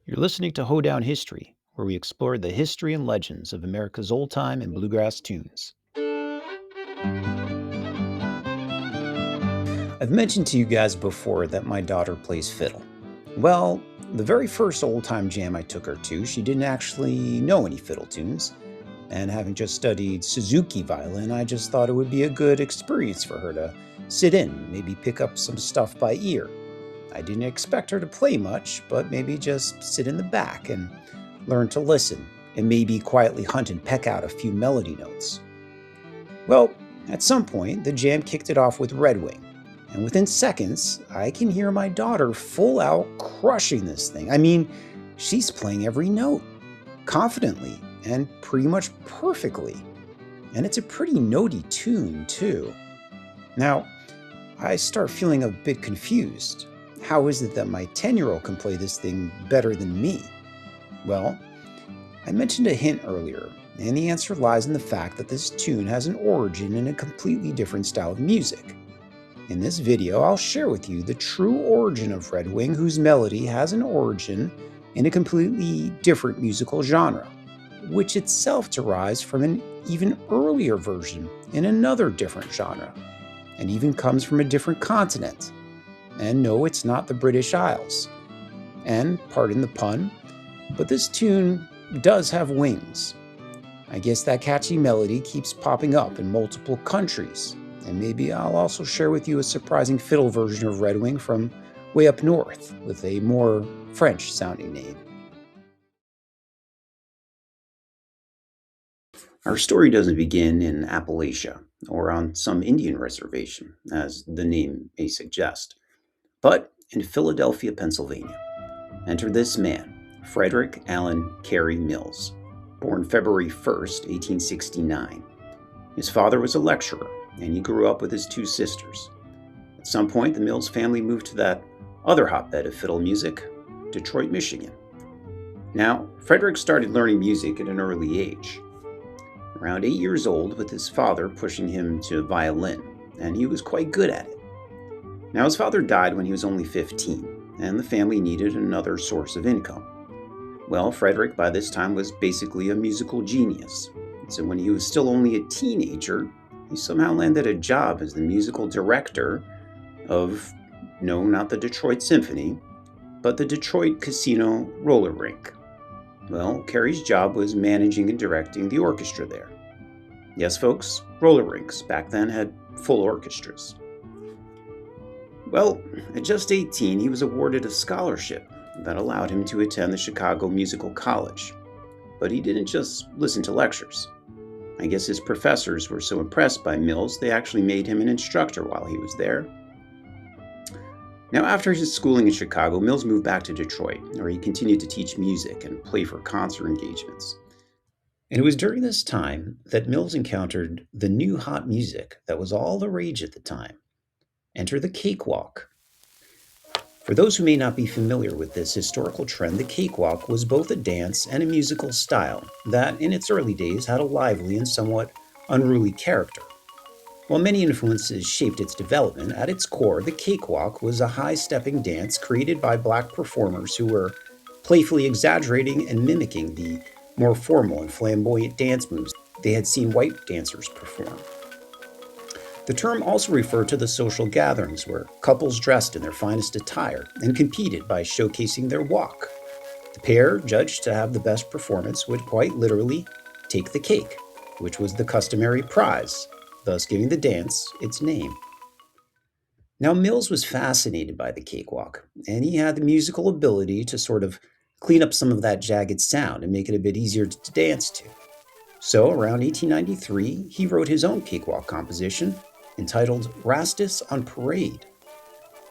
You're listening to Hoedown History, where we explore the history and legends of America's old time and bluegrass tunes. I've mentioned to you guys before that my daughter plays fiddle. Well, the very first old time jam I took her to, she didn't actually know any fiddle tunes. And having just studied Suzuki violin, I just thought it would be a good experience for her to sit in, maybe pick up some stuff by ear. I didn't expect her to play much, but maybe just sit in the back and learn to listen, and maybe quietly hunt and peck out a few melody notes. Well, at some point, the jam kicked it off with Redwing, and within seconds, I can hear my daughter full out crushing this thing. I mean, she's playing every note, confidently, and pretty much perfectly. And it's a pretty notey tune, too. Now, I start feeling a bit confused. How is it that my 10-year-old can play this thing better than me? Well, I mentioned a hint earlier, and the answer lies in the fact that this tune has an origin in a completely different style of music. In this video, I'll share with you the true origin of Redwing, whose melody has an origin in a completely different musical genre, which itself derives from an even earlier version in another different genre, and even comes from a different continent. And no, it's not the British Isles. And, pardon the pun, but this tune does have wings. I guess that catchy melody keeps popping up in multiple countries, and maybe I'll also share with you a surprising fiddle version of Redwing from way up north with a more French-sounding name. Our story doesn't begin in Appalachia or on some Indian reservation, as the name may suggest, but in Philadelphia, Pennsylvania. Enter this man, Frederick Allen Kerry Mills, born February 1st, 1869. His father was a lecturer, and he grew up with his two sisters. At some point, the Mills family moved to that other hotbed of fiddle music, Detroit, Michigan. Now, Frederick started learning music at an early age. Around 8 years old, with his father pushing him to violin, and he was quite good at it. Now, his father died when he was only 15, and the family needed another source of income. Well, Frederick by this time was basically a musical genius. So when he was still only a teenager, he somehow landed a job as the musical director of, no, not the Detroit Symphony, but the Detroit Casino Roller Rink. Well, Kerry's job was managing and directing the orchestra there. Yes, folks, roller rinks back then had full orchestras. Well, at just 18, he was awarded a scholarship that allowed him to attend the Chicago Musical College. But he didn't just listen to lectures. I guess his professors were so impressed by Mills, they actually made him an instructor while he was there. Now, after his schooling in Chicago, Mills moved back to Detroit, where he continued to teach music and play for concert engagements. And it was during this time that Mills encountered the new hot music that was all the rage at the time. Enter the cakewalk. For those who may not be familiar with this historical trend, the cakewalk was both a dance and a musical style that, in its early days, had a lively and somewhat unruly character. While many influences shaped its development, at its core, the cakewalk was a high-stepping dance created by black performers who were playfully exaggerating and mimicking the more formal and flamboyant dance moves they had seen white dancers perform. The term also referred to the social gatherings where couples dressed in their finest attire and competed by showcasing their walk. The pair, judged to have the best performance, would quite literally take the cake, which was the customary prize, thus giving the dance its name. Now, Mills was fascinated by the cakewalk, and he had the musical ability to sort of clean up some of that jagged sound and make it a bit easier to dance to. So, around 1893, he wrote his own cakewalk composition, entitled Rastus on Parade.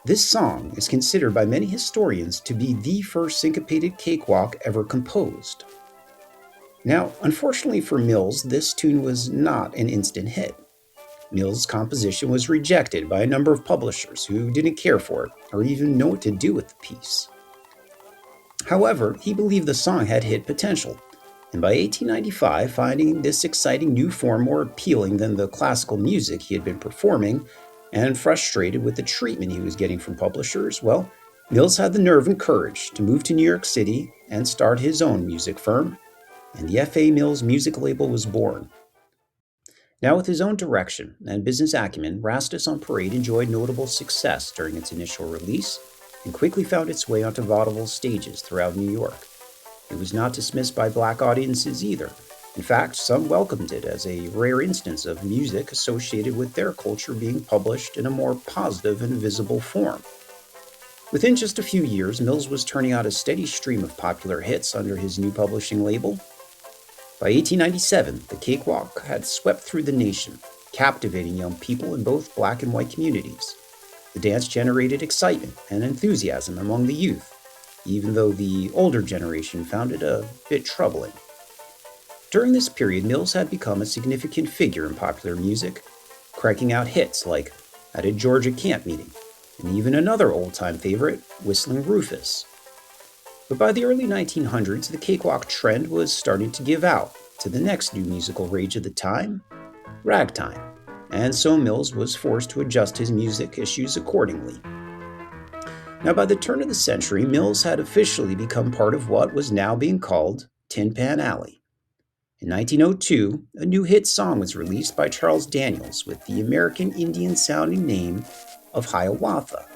This song is considered by many historians to be the first syncopated cakewalk ever composed. Now, unfortunately for Mills, this tune was not an instant hit. Mills' composition was rejected by a number of publishers who didn't care for it or even know what to do with the piece. However, he believed the song had hit potential, and by 1895, finding this exciting new form more appealing than the classical music he had been performing, and frustrated with the treatment he was getting from publishers, well, Mills had the nerve and courage to move to New York City and start his own music firm, and the F.A. Mills music label was born. Now, with his own direction and business acumen, Rastus on Parade enjoyed notable success during its initial release and quickly found its way onto vaudeville stages throughout New York. It was not dismissed by black audiences either. In fact, some welcomed it as a rare instance of music associated with their culture being published in a more positive and visible form. Within just a few years, Mills was turning out a steady stream of popular hits under his new publishing label. By 1897, the Cakewalk had swept through the nation, captivating young people in both black and white communities. The dance generated excitement and enthusiasm among the youth, even though the older generation found it a bit troubling. During this period, Mills had become a significant figure in popular music, cranking out hits like At a Georgia Camp Meeting, and even another old-time favorite, Whistling Rufus. But by the early 1900s, the cakewalk trend was starting to give out to the next new musical rage of the time, ragtime, and so Mills was forced to adjust his music issues accordingly. Now, by the turn of the century, Mills had officially become part of what was now being called Tin Pan Alley. In 1902, a new hit song was released by Charles Daniels with the American Indian-sounding name of Hiawatha.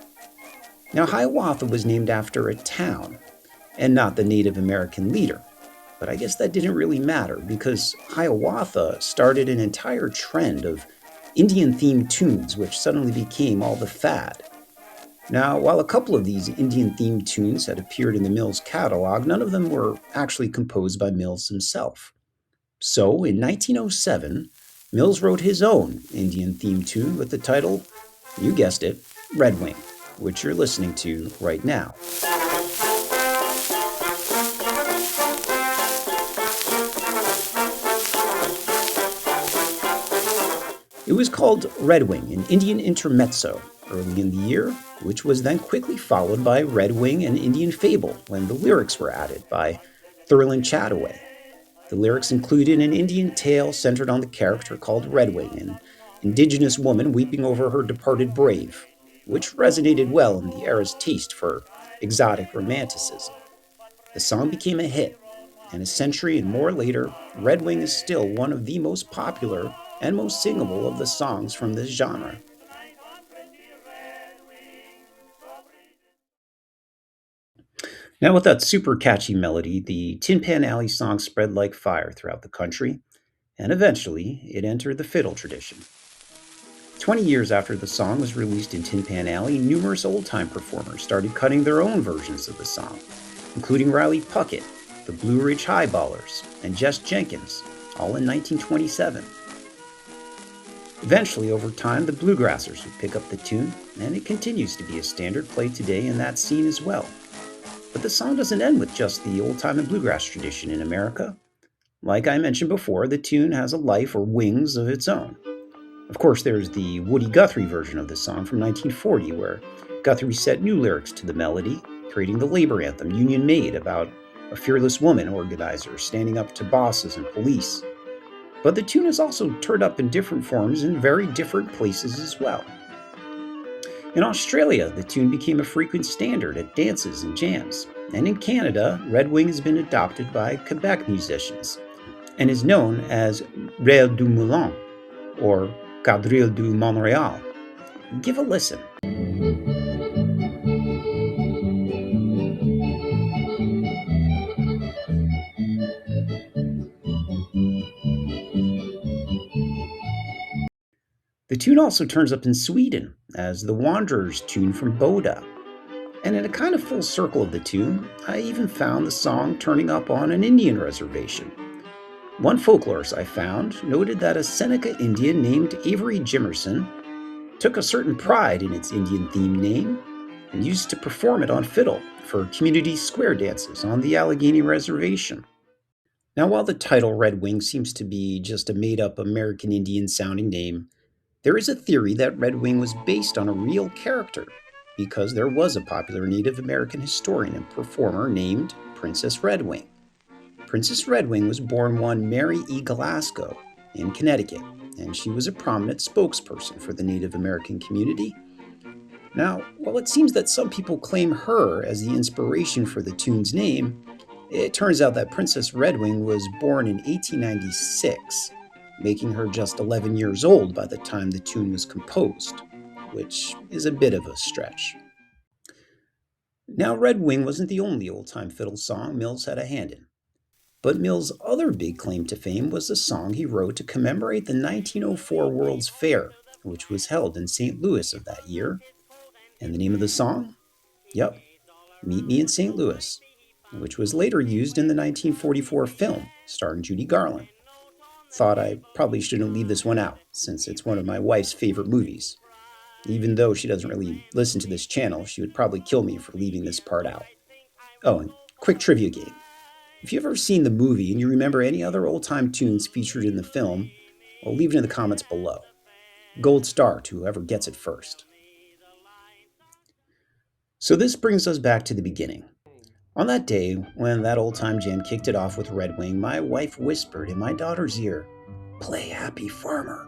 Now, Hiawatha was named after a town, and not the Native American leader. But I guess that didn't really matter because Hiawatha started an entire trend of Indian-themed tunes which suddenly became all the fad. Now, while a couple of these Indian-themed tunes had appeared in the Mills catalog, none of them were actually composed by Mills himself. So, in 1907, Mills wrote his own Indian-themed tune with the title, you guessed it, Redwing, which you're listening to right now. It was called Redwing, an Indian intermezzo, early in the year, which was then quickly followed by Redwing, an Indian fable, when the lyrics were added by Thurland Chataway. The lyrics included an Indian tale centered on the character called Redwing, an indigenous woman weeping over her departed brave, which resonated well in the era's taste for exotic romanticism. The song became a hit, and a century and more later, Redwing is still one of the most popular and most singable of the songs from this genre. Now, with that super catchy melody, the Tin Pan Alley song spread like fire throughout the country, and eventually it entered the fiddle tradition. 20 years after the song was released in Tin Pan Alley, numerous old-time performers started cutting their own versions of the song, including Riley Puckett, the Blue Ridge Highballers, and Jess Jenkins, all in 1927. Eventually, over time, the Bluegrassers would pick up the tune, and it continues to be a standard played today in that scene as well. But the song doesn't end with just the old-time and bluegrass tradition in America. Like I mentioned before, the tune has a life or wings of its own. Of course, there's the Woody Guthrie version of the song from 1940, where Guthrie set new lyrics to the melody, creating the labor anthem Union Made about a fearless woman organizer standing up to bosses and police. But the tune is also turned up in different forms in very different places as well. In Australia, the tune became a frequent standard at dances and jams, and in Canada, Redwing has been adopted by Quebec musicians and is known as Reel du Moulin or Quadrille du Montréal. Give a listen. The tune also turns up in Sweden as the Wanderers tune from Boda. And in a kind of full circle of the tune, I even found the song turning up on an Indian reservation. One folklorist I found noted that a Seneca Indian named Avery Jimerson took a certain pride in its Indian-themed name and used to perform it on fiddle for community square dances on the Allegheny Reservation. Now, while the title Redwing seems to be just a made-up American Indian-sounding name, there is a theory that Redwing was based on a real character because there was a popular Native American historian and performer named Princess Redwing. Princess Redwing was born one Mary E. Glasgow in Connecticut, and she was a prominent spokesperson for the Native American community. Now, while it seems that some people claim her as the inspiration for the tune's name, it turns out that Princess Redwing was born in 1896, making her just 11 years old by the time the tune was composed, which is a bit of a stretch. Now, Redwing wasn't the only old time fiddle song Mills had a hand in, but Mills' other big claim to fame was the song he wrote to commemorate the 1904 World's Fair, which was held in St. Louis of that year. And the name of the song? Yep, Meet Me in St. Louis, which was later used in the 1944 film starring Judy Garland. Thought I probably shouldn't leave this one out, since it's one of my wife's favorite movies. Even though she doesn't really listen to this channel, she would probably kill me for leaving this part out. Oh, and quick trivia game. If you've ever seen the movie and you remember any other old time tunes featured in the film, well, leave it in the comments below. Gold star to whoever gets it first. So this brings us back to the beginning. On that day, when that old time jam kicked it off with Redwing, my wife whispered in my daughter's ear, "Play Happy Farmer."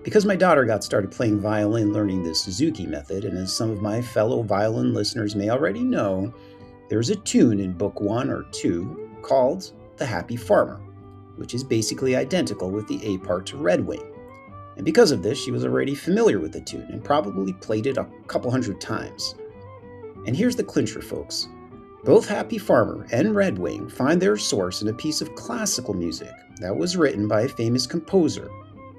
Because my daughter got started playing violin learning the Suzuki method, and as some of my fellow violin listeners may already know, there's a tune in Book 1 or 2 called The Happy Farmer, which is basically identical with the A part to Redwing. And because of this, she was already familiar with the tune and probably played it a couple hundred times. And here's the clincher, folks. Both Happy Farmer and Redwing find their source in a piece of classical music that was written by a famous composer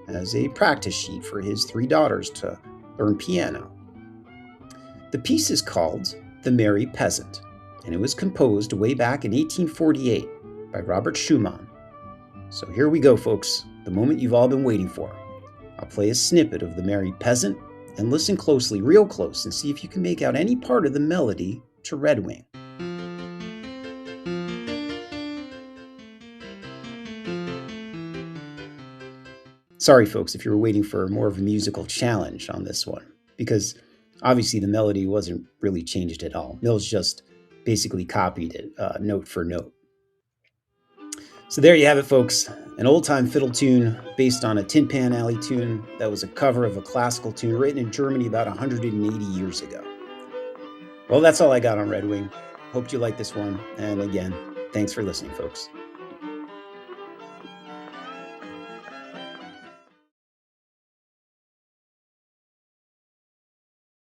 as a practice sheet for his 3 daughters to learn piano. The piece is called The Merry Peasant, and it was composed way back in 1848 by Robert Schumann. So here we go, folks, the moment you've all been waiting for. I'll play a snippet of The Merry Peasant, and listen closely, real close, and see if you can make out any part of the melody to Redwing. Sorry, folks, if you were waiting for more of a musical challenge on this one, because obviously the melody wasn't really changed at all. Mills just basically copied it note for note. So there you have it, folks. An old-time fiddle tune based on a Tin Pan Alley tune that was a cover of a classical tune written in Germany about 180 years ago. Well, that's all I got on Redwing. Hope you like this one. And again, thanks for listening, folks.